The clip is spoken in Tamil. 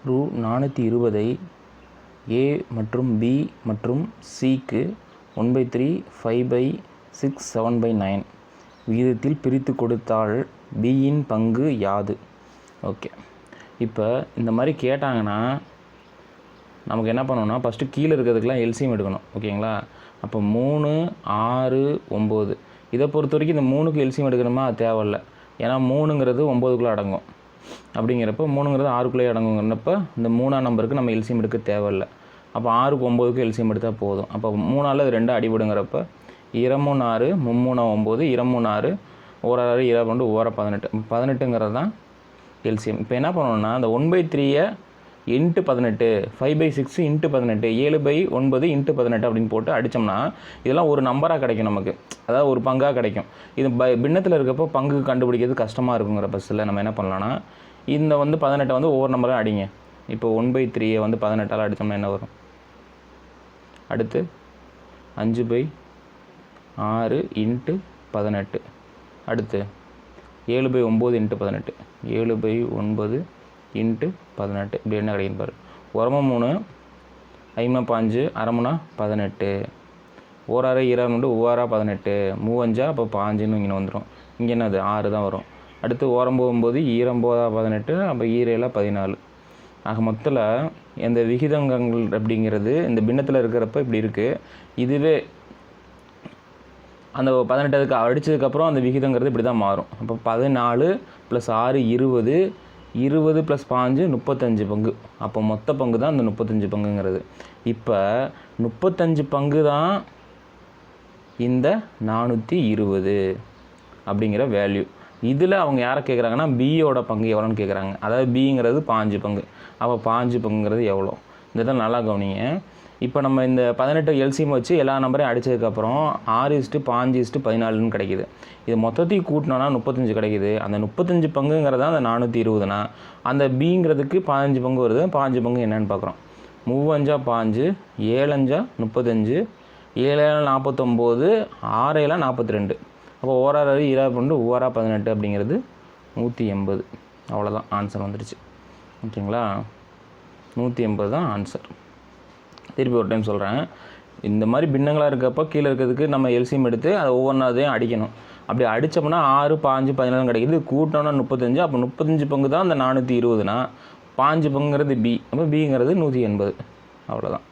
420 ஏ மற்றும் பி மற்றும் சிக்கு 1/3 5/6 7/9 விகிதத்தில் பிரித்து கொடுத்தால் பியின் பங்கு யாது? ஓகே, இப்போ இந்த மாதிரி கேட்டாங்கன்னா நமக்கு என்ன பண்ணணும்னா ஃபஸ்ட்டு கீழே இருக்கிறதுக்கெலாம் எல்சிஎம் எடுக்கணும். ஓகேங்களா? அப்போ 3 6 9 இதை பொறுத்த வரைக்கும் இந்த 3க்கு எல்சிஎம் எடுக்கணுமா? அது தேவையில்லை. ஏன்னா 3ங்கிறது 9க்குள்ளே அடங்கும். அப்படிங்கிறப்ப 3ங்கிறது 6க்குள்ளே அடங்குங்கிறப்ப இந்த 3ஆம் நம்பருக்கு நம்ம எல்சிஎம் எடுக்க தேவையில்லை. அப்போ 6க்கு 9க்கு எல்சிஎம் எடுத்தால் போதும். அப்போ 3ஆல் அது 2 அடிபடுங்கிறப்ப 2 3 6 3 9 2 3 6 1 6 22 1 18 18ங்கிறது தான் எல்சிஎம். இப்போ என்ன பண்ணணும்னா அந்த 1/3 இன்ட்டு 18 5/6 இன்ட்டு 18 7/9 இன்ட்டு 18 அப்படின்னு போட்டு அடித்தோம்னா இதெல்லாம் ஒரு நம்பராக கிடைக்கும் நமக்கு. அதாவது ஒரு பங்காக கிடைக்கும். இது பின்னத்தில் இருக்கப்போ பங்கு கண்டுபிடிக்கிறது கஷ்டமாக இருக்குங்கிற பஸ்ஸில் நம்ம என்ன பண்ணலான்னா இந்த 18 ஒவ்வொரு நம்பராக அடிங்க. இப்போ 1/3 18ஆல் அடித்தோம்னா என்ன வரும்? அடுத்து 5/6 இன்ட்டு 18. அடுத்து 7/9 இன்ட்டு 18 7/9 இன்ட்டு 18 இப்படி என்ன கிடைக்கும் பாரு. உரமா 3 5 5 அரைமுனா 18 1 6 22 1 18 3 அப்போ 5ன்னு இங்கே வந்துடும். இங்கே என்னது 6 தான் வரும். அடுத்து ஓரம் 9 ஈரம்போதா 18 அப்போ ஈரேல 14. ஆக மொத்தத்தில் இந்த விகிதங்கள் அப்படிங்கிறது இந்த பின்னத்தில் இருக்கிறப்ப இப்படி இருக்குது. இதுவே அந்த 18க்கு அடித்ததுக்கப்புறம் அந்த விகிதங்கிறது இப்படி தான் மாறும். அப்போ 14 + 6 20 20 + 5 35 பங்கு. அப்போ மொத்த பங்கு தான் அந்த 35 பங்குங்கிறது. இப்போ 35 பங்கு தான் இந்த 420 அப்படிங்கிற வேல்யூ. இதில் அவங்க யாரை கேட்குறாங்கன்னா பியோட பங்கு எவ்வளோன்னு கேட்குறாங்க. அதாவது பிங்கிறது 5 பங்கு. அப்போ 5 பங்குங்கிறது எவ்வளோ? இதெல்லாம் நல்லா கவனிங்க. இப்போ நம்ம இந்த 18 எல்சிஎம் வச்சு எல்லா நம்பரையும் அடித்ததுக்கப்புறம் 6:5:14ன்னு கிடைக்கிது. இது மொத்தத்தையும் கூட்டினோன்னா 35 கிடைக்கிது. அந்த 35 பங்குங்கிறது தான் அந்த 420னா அந்த பிங்கிறதுக்கு 15 பங்கு வருது. 15 பங்கு என்னென்னு பார்க்குறோம். 3 5 7 35 7 49 6 42. அப்போ 1 6 22 1 18 அப்படிங்கிறது 180. அவ்வளோதான் ஆன்சர் வந்துடுச்சு. ஓகேங்களா? 180 தான் ஆன்சர். திருப்பி ஒரு டைம் சொல்கிறேன். இந்த மாதிரி பின்னங்களாக இருக்கப்போ கீழே இருக்கிறதுக்கு நம்ம எல்சிஎம் எடுத்து அதை ஒவ்வொன்றாதையும் அடிக்கணும். அப்படி அடித்தோம்னா 6 5 14 கிடைக்கிது. கூட்டினோன்னா 35. அப்போ 35 பங்கு தான் அந்த 420னா 5 பங்குங்கிறது பி. அப்போ பிங்கிறது 180. அவ்வளோதான்.